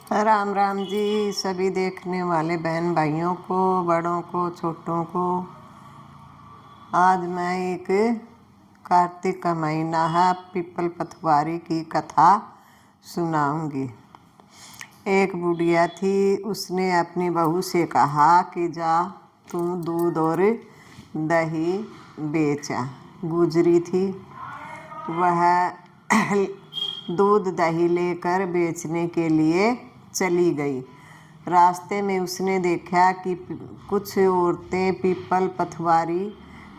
राम राम जी सभी देखने वाले बहन भाइयों को, बड़ों को, छोटों को। आज मैं एक कार्तिक का महीना है, पीपल पथवारी की कथा सुनाऊंगी। एक बुढ़िया थी, उसने अपनी बहू से कहा कि जा तू दूध और दही बेचा। गुजरी थी वह दूध दही लेकर बेचने के लिए चली गई। रास्ते में उसने देखा कि कुछ औरतें पीपल पथवारी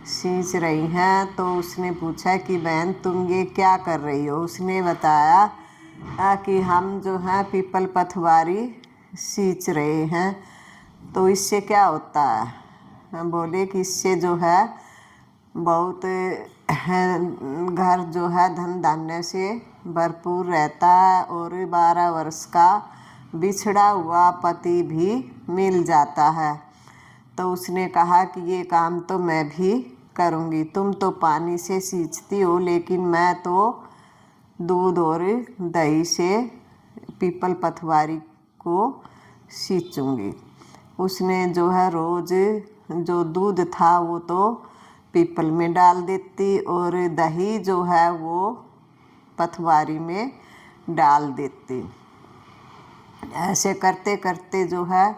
सींच रही हैं, तो उसने पूछा कि बहन तुम ये क्या कर रही हो। उसने बताया कि हम जो है पीपल पथवारी सींच रहे हैं। तो इससे क्या होता है। हम बोले कि इससे जो है बहुत घर जो है धन धान्य से भरपूर रहता है और 12 वर्ष का बिछड़ा हुआ पति भी मिल जाता है। तो उसने कहा कि ये काम तो मैं भी करूँगी। तुम तो पानी से सींचती हो, लेकिन मैं तो दूध और दही से पीपल पथवारी को सींचूंगी। उसने जो है रोज़ जो दूध था वो तो पीपल में डाल देती और दही जो है वो पथवारी में डाल देती। ऐसे करते करते जो है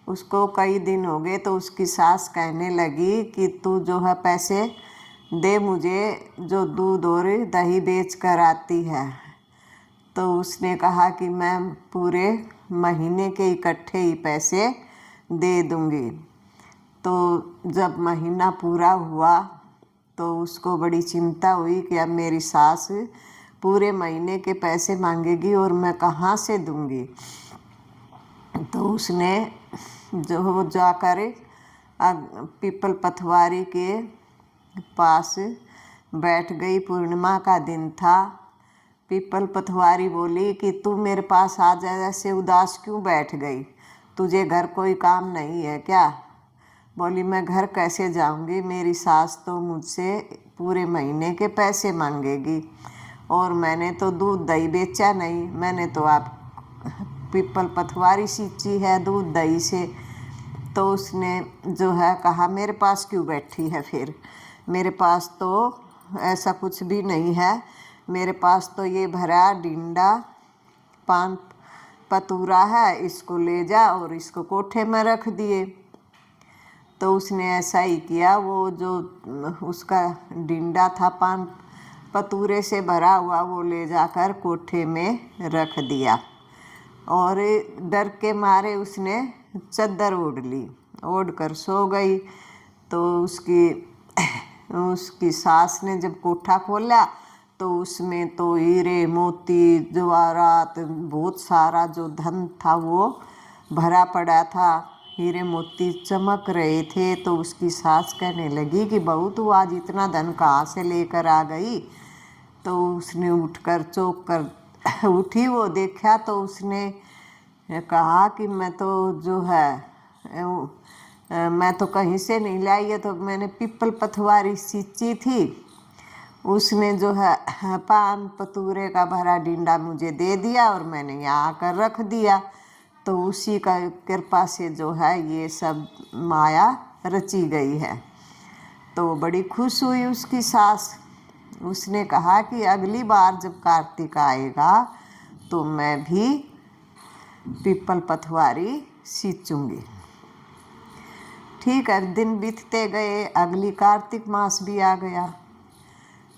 उसको कई दिन हो गए, तो उसकी सास कहने लगी कि तू जो है पैसे दे मुझे जो दूध और दही बेच कर आती है। तो उसने कहा कि मैं पूरे महीने के इकट्ठे ही पैसे दे दूँगी। तो जब महीना पूरा हुआ तो उसको बड़ी चिंता हुई कि अब मेरी सास पूरे महीने के पैसे मांगेगी और मैं कहाँ से दूँगी। तो उसने जो जाकर पीपल पथवारी के पास बैठ गई। पूर्णिमा का दिन था। पीपल पथवारी बोली कि तू मेरे पास आ जा, ऐसे उदास क्यों बैठ गई, तुझे घर कोई काम नहीं है क्या। बोली मैं घर कैसे जाऊंगी, मेरी सास तो मुझसे पूरे महीने के पैसे मांगेगी और मैंने तो दूध दही बेचा नहीं, मैंने तो आप पीपल पथवारी सींची है दूध दही से। तो उसने जो है कहा मेरे पास क्यों बैठी है, फिर मेरे पास तो ऐसा कुछ भी नहीं है, मेरे पास तो ये भरा डिंडा पान पतूरा है, इसको ले जा और इसको कोठे में रख दिए। तो उसने ऐसा ही किया। वो जो उसका डिंडा था पान पतूरे से भरा हुआ वो ले जाकर कोठे में रख दिया और डर के मारे उसने चद्दर ओढ़ ली, ओढ़ कर सो गई। तो उसकी सास ने जब कोठा खोला तो उसमें तो हीरे मोती जवाहरात बहुत सारा जो धन था वो भरा पड़ा था, हीरे मोती चमक रहे थे। तो उसकी सास कहने लगी कि बहू तू आज इतना धन कहाँ से लेकर आ गई। तो उसने उठकर चौंक कर उठी, वो देखा तो उसने कहा कि मैं तो जो है मैं तो कहीं से नहीं लाई है, तो मैंने पीपल पथवारी सींची थी, उसने जो है पान पतूरे का भरा डिंडा मुझे दे दिया और मैंने यहाँ आकर रख दिया। तो उसी का कृपा से जो है ये सब माया रची गई है। तो बड़ी खुश हुई उसकी सास। उसने कहा कि अगली बार जब कार्तिक आएगा तो मैं भी पीपल पथवारी सींचूंगी। ठीक है, दिन बीतते गए, अगली कार्तिक मास भी आ गया।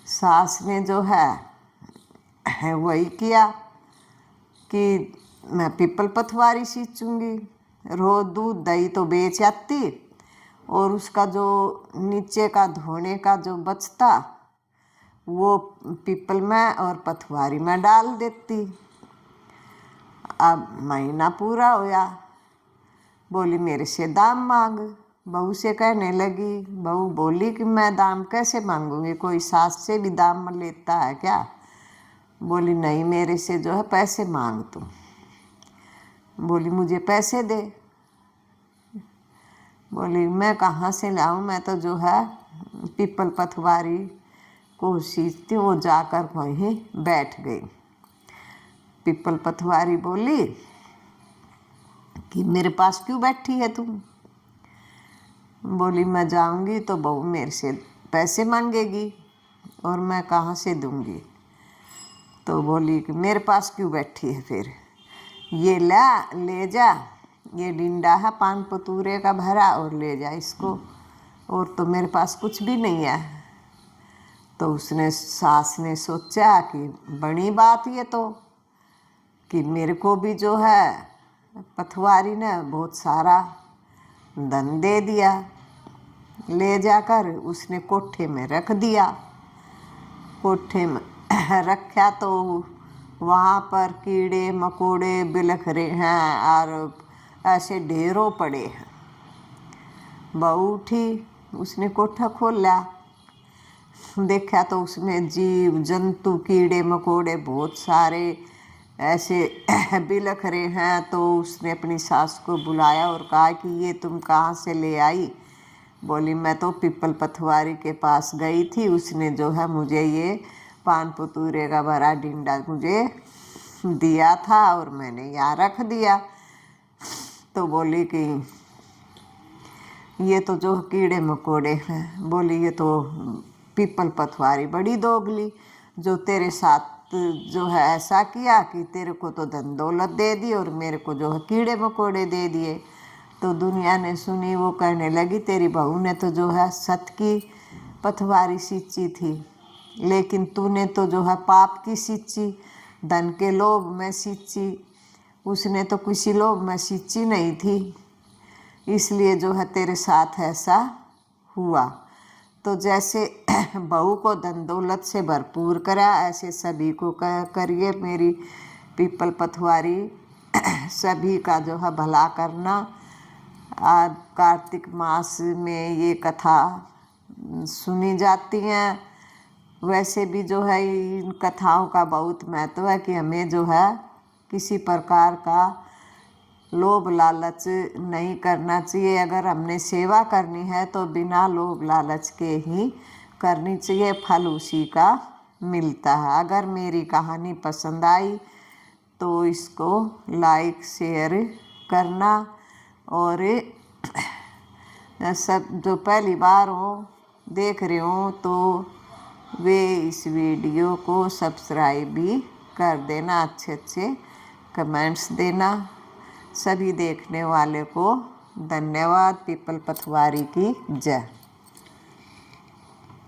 सास ने जो है वही किया कि मैं पीपल पथवारी सींचूंगी। रोज दूध दही तो बेच आती और उसका जो नीचे का धोने का जो बचता वो पीपल में और पथवारी में डाल देती। अब महीना पूरा होया, बोली मेरे से दाम मांग। बहू से कहने लगी, बहू बोली कि मैं दाम कैसे मांगूंगी, कोई सास से भी दाम लेता है क्या। बोली नहीं, मेरे से जो है पैसे मांग तू। बोली मुझे पैसे दे। बोली मैं कहाँ से लाऊं, मैं तो जो है पीपल पथवारी को सींचती हूँ। वो जाकर वहीं बैठ गई। पीपल पथवारी बोली कि मेरे पास क्यों बैठी है तुम। बोली मैं जाऊंगी तो बहू मेरे से पैसे मांगेगी और मैं कहाँ से दूंगी। तो बोली कि मेरे पास क्यों बैठी है फिर, ये ले जा, ये डिंडा है पान पतूरे का भरा और ले जा इसको, और तो मेरे पास कुछ भी नहीं है। तो उसने सास ने सोचा कि बड़ी बात ये तो, कि मेरे को भी जो है पथवारी ने बहुत सारा धन दे दिया। ले जाकर उसने कोठे में रख दिया। कोठे में रखा तो वहाँ पर कीड़े मकोड़े बिलख रहे हैं और ऐसे ढेरों पड़े हैं। बहू उठी, उसने कोठा खोला, देखा तो उसमें जीव जंतु कीड़े मकोड़े बहुत सारे ऐसे बिलख रहे हैं। तो उसने अपनी सास को बुलाया और कहा कि ये तुम कहाँ से ले आई। बोली मैं तो पीपल पथवारी के पास गई थी, उसने जो है मुझे ये पान पतूरे का भरा डिंडा मुझे दिया था और मैंने यहाँ रख दिया। तो बोली कि ये तो जो कीड़े मकोड़े हैं। बोली ये तो पीपल पथवारी बड़ी दोगली, जो तेरे साथ जो है ऐसा किया कि तेरे को तो धन दौलत दे दी और मेरे को जो है कीड़े मकोड़े दे दिए। तो दुनिया ने सुनी, वो कहने लगी तेरी बहू ने तो जो है सत की पथवारी सींची थी, लेकिन तूने तो जो है पाप की सींची, धन के लोभ में सींची। उसने तो किसी लोभ में सींची नहीं थी, इसलिए जो है तेरे साथ ऐसा हुआ। तो जैसे बहू को धन दौलत से भरपूर करा, ऐसे सभी को करिए मेरी पीपल पथवारी सभी का जो है भला करना। आज कार्तिक मास में ये कथा सुनी जाती हैं। वैसे भी जो है इन कथाओं का बहुत महत्व है कि हमें जो है किसी प्रकार का लोभ लालच नहीं करना चाहिए। अगर हमने सेवा करनी है तो बिना लोभ लालच के ही करनी चाहिए, फल उसी का मिलता है। अगर मेरी कहानी पसंद आई तो इसको लाइक शेयर करना, और सब जो पहली बार हो देख रहे हो तो वे इस वीडियो को सब्सक्राइब भी कर देना, अच्छे अच्छे कमेंट्स देना। सभी देखने वाले को धन्यवाद। पीपल पथवारी की जय।